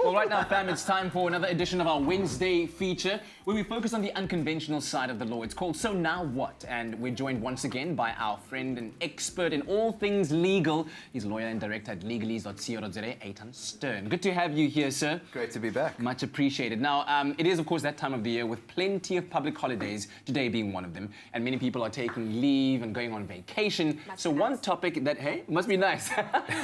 Well, right now, fam, it's time for another edition of our Wednesday feature where we focus on the unconventional side of the law. It's called So Now What? And we're joined once again by our friend and expert in all things legal. He's lawyer and director at legalese.co.za, Eitan Stern. Good to have you here, sir. Great to be back. Much appreciated. Now, it is, of course, that time of the year with plenty of public holidays, today being one of them. And many people are taking leave and going on vacation. One topic that, hey, must be nice.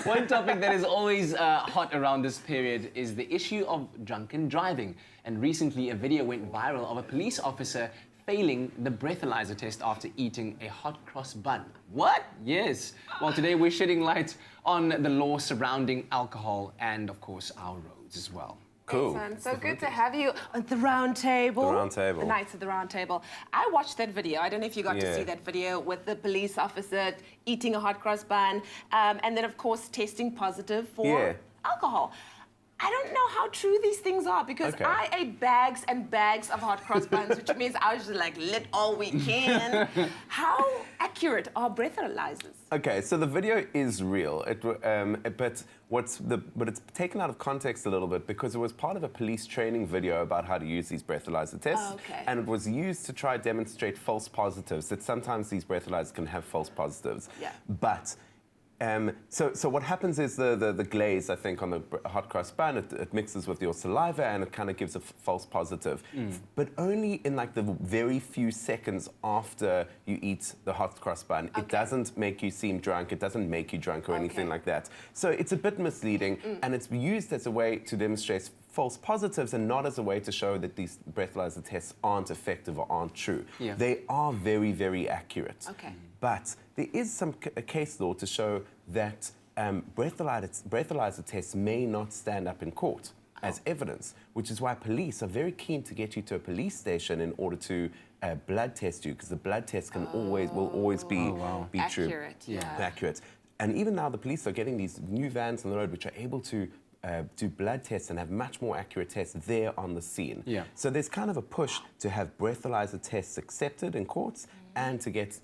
One topic that is always hot around this period is the issue of drunken driving. And recently, a video went viral of a police officer failing the breathalyzer test after eating a hot cross bun. What? Yes. Well, today we're shedding light on the law surrounding alcohol and, of course, our roads as well. Cool. Excellent. So good to have you on the round table. The round table. The Knights of the Round Table. I watched that video. I don't know if you got to see that video with the police officer eating a hot cross bun and then, of course, testing positive for alcohol. I don't know how true these things are because I ate bags and bags of hot cross buns, which means I was just like lit all weekend. How accurate are breathalyzers? Okay, so the video is real, but it's taken out of context a little bit because it was part of a police training video about how to use these breathalyzer tests, and it was used to try to demonstrate false positives, that sometimes these breathalyzers can have false positives. But so what happens is the glaze, I think, on the hot cross bun, it mixes with your saliva and it kind of gives a false positive. But only in like the very few seconds after you eat the hot cross bun. It doesn't make you seem drunk, it doesn't make you drunk or anything like that. So it's a bit misleading and it's used as a way to demonstrate false positives and not as a way to show that these breathalyzer tests aren't effective or aren't true. They are very, very accurate. But there is a case law to show that breathalyzer tests may not stand up in court as evidence, which is why police are very keen to get you to a police station in order to blood test you, because the blood test can will always be true. Accurate. And even now the police are getting these new vans on the road which are able to do blood tests and have much more accurate tests there on the scene. So there's kind of a push to have breathalyzer tests accepted in courts and to get,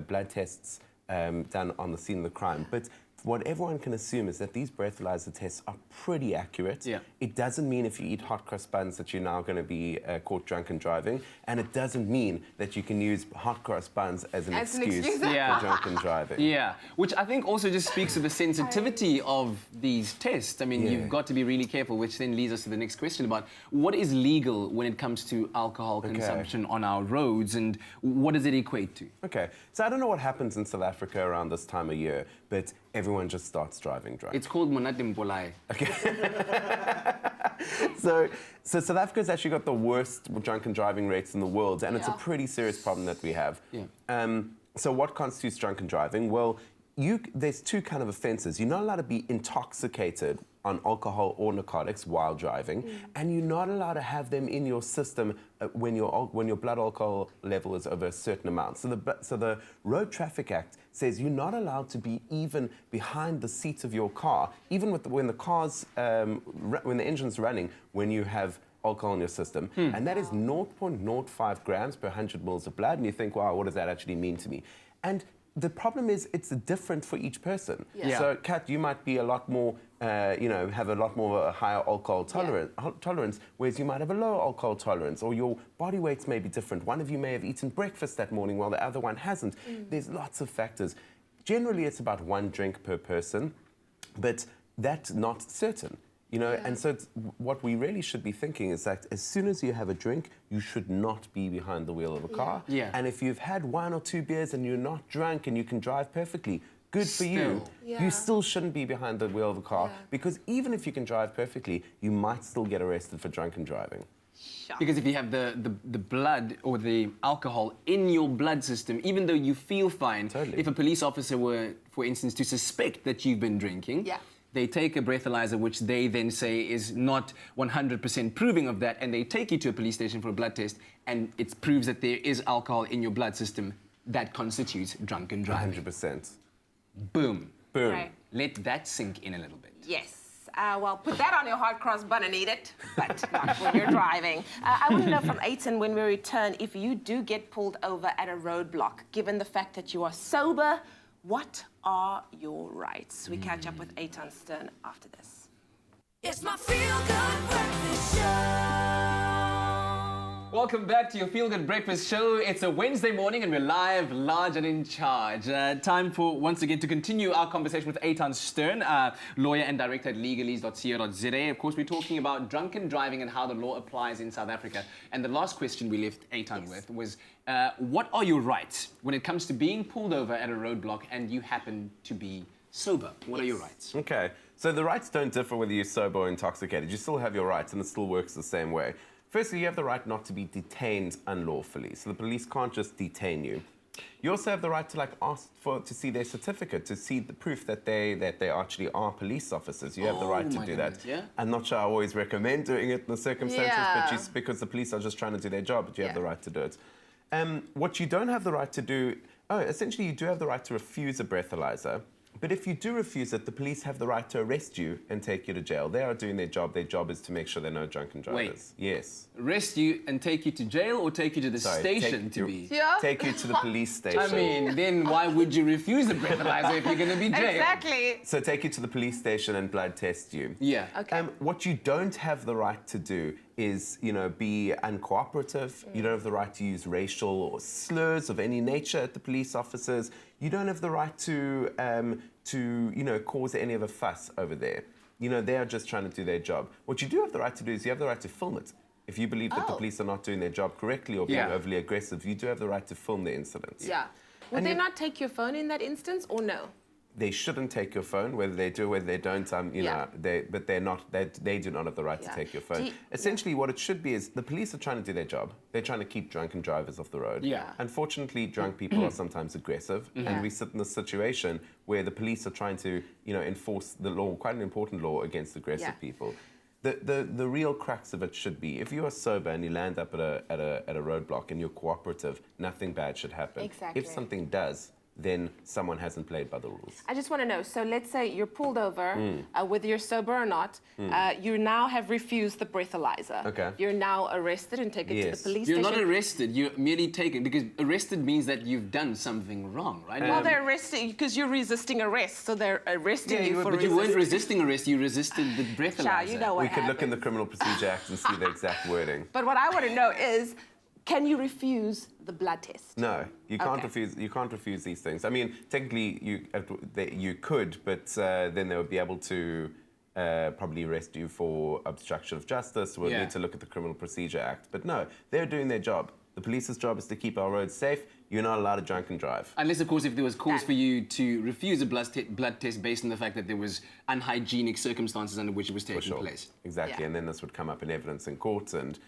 blood tests done on the scene of the crime. But what everyone can assume is that these breathalyzer tests are pretty accurate. It doesn't mean if you eat hot cross buns that you're now going to be caught drunk and driving, and it doesn't mean that you can use hot cross buns as an excuse for drunken driving. Which I think also just speaks to the sensitivity of these tests. I mean, you've got to be really careful, which then leads us to the next question about what is legal when it comes to alcohol consumption on our roads, and what does it equate to? So I don't know what happens in South Africa around this time of year, but everyone just starts driving drunk. It's called Monate Mpolai. So South Africa's actually got the worst drunken driving rates in the world, and it's a pretty serious problem that we have. So what constitutes drunken driving? Well, there's two kind of offences. You're not allowed to be intoxicated on alcohol or narcotics while driving, and you're not allowed to have them in your system when your blood alcohol level is over a certain amount. So the Road Traffic Act says you're not allowed to be even behind the seat of your car, even when the engine's running, when you have alcohol in your system, and that is 0.05 grams per 100 mils of blood, and you think, wow, what does that actually mean to me? And the problem is it's different for each person. So, Kat, you might be a lot more, have a lot more a higher alcohol tolerance, whereas you might have a lower alcohol tolerance, or your body weights may be different. One of you may have eaten breakfast that morning while the other one hasn't. There's lots of factors. Generally, it's about 1 drink per person, but that's not certain. And so what we really should be thinking is that as soon as you have a drink, you should not be behind the wheel of a car. And if you've had 1 or 2 beers and you're not drunk and you can drive perfectly, good for you. You still shouldn't be behind the wheel of a car because even if you can drive perfectly, you might still get arrested for drunken driving. Because if you have the blood or the alcohol in your blood system, even though you feel fine, if a police officer were, for instance, to suspect that you've been drinking, they take a breathalyzer, which they then say is not 100% proving of that, and they take you to a police station for a blood test, and it proves that there is alcohol in your blood system. That constitutes drunken driving. 100%. Boom. Boom. Right. Let that sink in a little bit. Yes. Well, put that on your hot cross bun and eat it, but not when you're driving. I want to know from Eitan, when we return, if you do get pulled over at a roadblock, given the fact that you are sober, what are your rights? We catch up with Eitan Stern after this. It's my feel-good Welcome back to your Feel Good Breakfast Show. It's a Wednesday morning and we're live, large and in charge. Time for, once again, to continue our conversation with Eitan Stern, lawyer and director at legalese.co.za. Of course, we're talking about drunken driving and how the law applies in South Africa. And the last question we left Eitan with was, what are your rights when it comes to being pulled over at a roadblock and you happen to be sober? What are your rights? Okay, so the rights don't differ whether you're sober or intoxicated. You still have your rights and it still works the same way. Firstly, you have the right not to be detained unlawfully, so the police can't just detain you. You also have the right to ask to see their certificate, to see the proof that they actually are police officers. You have the right to do that. Yeah? I'm not sure I always recommend doing it in the circumstances, but just because the police are just trying to do their job, but you have the right to do it. What you don't have the right to do, essentially you do have the right to refuse a breathalyzer. But if you do refuse it, the police have the right to arrest you and take you to jail. They are doing their job. Their job is to make sure there are no drunken drivers. Wait. Yes. Arrest you and take you to jail or take you to the station Take you to the police station. I mean, then why would you refuse a breathalyzer if you're going to be jailed? Exactly. So take you to the police station and blood test you. Yeah. Okay. What you don't have the right to do is, be uncooperative. You don't have the right to use racial slurs of any nature at the police officers. You don't have the right to cause any of a fuss over there. They are just trying to do their job. What you do have the right to do is you have the right to film it. If you believe that the police are not doing their job correctly or being overly aggressive, you do have the right to film the incidents. Yeah. Would they not take your phone in that instance or no? They shouldn't take your phone, whether they do or whether they don't. But they're not. They do not have the right to take your phone. Essentially, what it should be is the police are trying to do their job. They're trying to keep drunken drivers off the road. Yeah. Unfortunately, drunk people are sometimes aggressive, and we sit in a situation where the police are trying to, enforce the law, quite an important law against aggressive people. The real crux of it should be, if you are sober and you land up at a roadblock and you're cooperative, nothing bad should happen. Exactly. If something does, then someone hasn't played by the rules. I just want to know, so let's say you're pulled over, whether you're sober or not, you now have refused the breathalyzer. Okay. You're now arrested and taken to the police You're station. not arrested, you're merely taken, because arrested means that you've done something wrong, right? Well, they're arresting because you're resisting arrest, so they're arresting you for But you weren't resisting arrest, you resisted the breathalyzer. You know what We could look in the Criminal Procedure Act and see the exact wording. But what I want to know is, can you refuse the blood test? No, you can't refuse. You can't refuse these things. I mean, technically, you could, but then they would be able to probably arrest you for obstruction of justice. We'll need to look at the Criminal Procedure Act. But no, they're doing their job. The police's job is to keep our roads safe. You're not allowed to drunk and drive. Unless, of course, if there was cause for you to refuse a blood test based on the fact that there was unhygienic circumstances under which it was taking place. Exactly, and then this would come up in evidence in court, and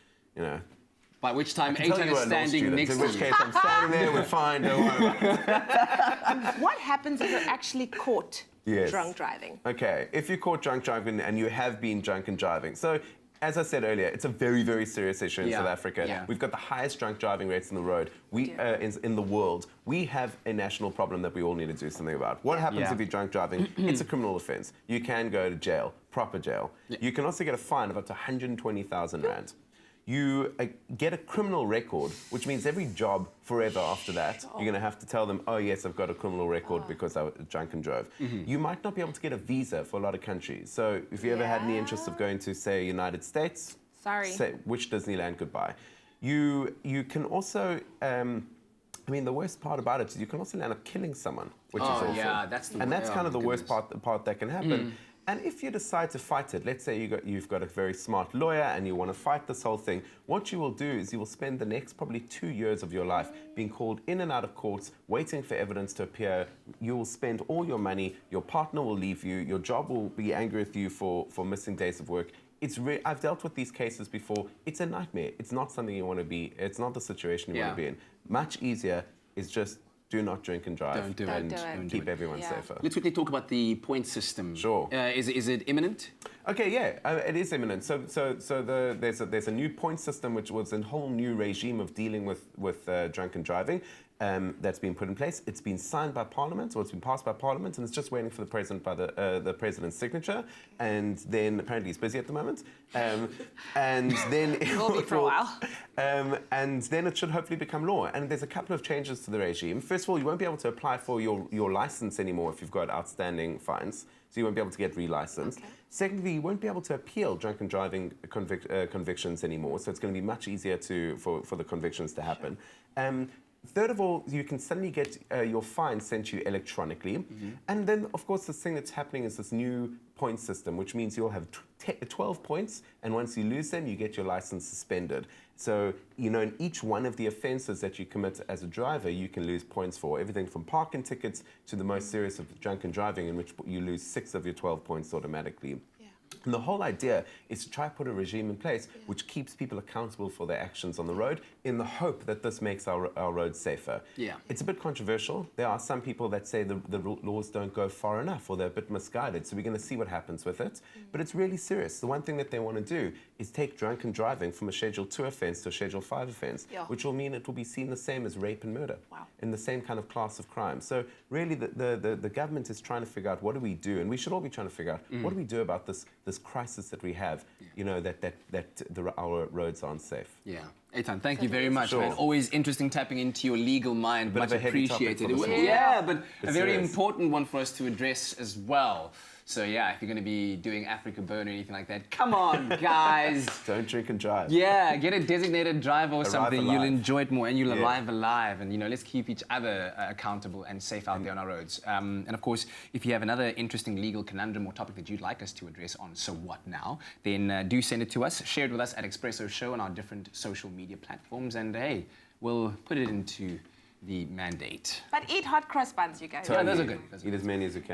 By which time Eitan is standing next to you. In which case I'm standing there, we're fine, don't worry about it. What happens if you're actually caught drunk driving? Okay, if you're caught drunk driving and you have been drunk and driving. So, as I said earlier, it's a very, very serious issue in South Africa. Yeah. We've got the highest drunk driving rates in the road. In the world. We have a national problem that we all need to do something about. What happens if you're drunk driving? It's a criminal offence. You can go to jail, proper jail. You can also get a fine of up to 120,000 rand. You get a criminal record, which means every job forever after that, you're going to have to tell them, oh, yes, I've got a criminal record because I was drunk and drove. You might not be able to get a visa for a lot of countries. So if you ever had any interest of going to, say, United States, say, which Disneyland goodbye. You can also, the worst part about it is you can also end up killing someone, which is awful. Yeah, that's the And that's kind of the worst part that can happen. And if you decide to fight it, let's say you've got a very smart lawyer and you want to fight this whole thing, what you will do is you will spend the next probably 2 years of your life being called in and out of courts, waiting for evidence to appear. You will spend all your money, your partner will leave you, your job will be angry with you for missing days of work. I've dealt with these cases before. It's a nightmare. It's not something you want to be, it's not the situation you want to be in. Much easier is just do not drink and drive. Don't do and it. keep everyone safer. Let's quickly talk about the point system. Sure. Is it imminent? Okay, yeah, it is imminent. There's a new point system, which was a whole new regime of dealing with drunken driving. That's been put in place. It's been signed by Parliament, or it's been passed by Parliament, and it's just waiting for the president by the president's signature. And then apparently he's busy at the moment. And then it will be for a while. And then it should hopefully become law. And there's a couple of changes to the regime. First of all, you won't be able to apply for your license anymore if you've got outstanding fines. so you won't be able to get relicensed. Okay. Secondly, you won't be able to appeal drunken driving convictions anymore, so it's going to be much easier for the convictions to happen. Third of all, you can suddenly get your fine sent to you electronically. And then, of course, the thing that's happening is this new point system, which means you'll have 12 points, and once you lose them, you get your license suspended. So, you know, in each one of the offences that you commit as a driver, you can lose points for everything from parking tickets to the most serious of drunken driving, in which you lose 6 of your 12 points automatically. And the whole idea is to try to put a regime in place which keeps people accountable for their actions on the road in the hope that this makes our roads safer. Yeah. It's a bit controversial. There are some people that say the laws don't go far enough or they're a bit misguided, so we're going to see what happens with it. But it's really serious. The one thing that they want to do is take drunken driving from a Schedule 2 offence to a Schedule 5 offence, which will mean it will be seen the same as rape and murder, in the same kind of class of crime. So really the government is trying to figure out what do we do, and we should all be trying to figure out what do we do about this crisis that we have, you know, that our roads aren't safe. Yeah. Eitan, thank you very much, man. Always interesting tapping into your legal mind. Much appreciated. Yeah, but a very important one for us to address as well. So yeah, if you're going to be doing Africa Burn or anything like that, come on, guys. Don't drink and drive. Yeah, get a designated driver or something. You'll enjoy it more, and you'll arrive alive. And, you know, let's keep each other accountable and safe out there on our roads. And of course, if you have another interesting legal conundrum or topic that you'd like us to address on So What Now, then do send it to us. Share it with us at Expresso Show on our different social media platforms. And hey, we'll put it into the mandate. But eat hot cross buns, you guys. Yeah, those are good. Eat as many as you can.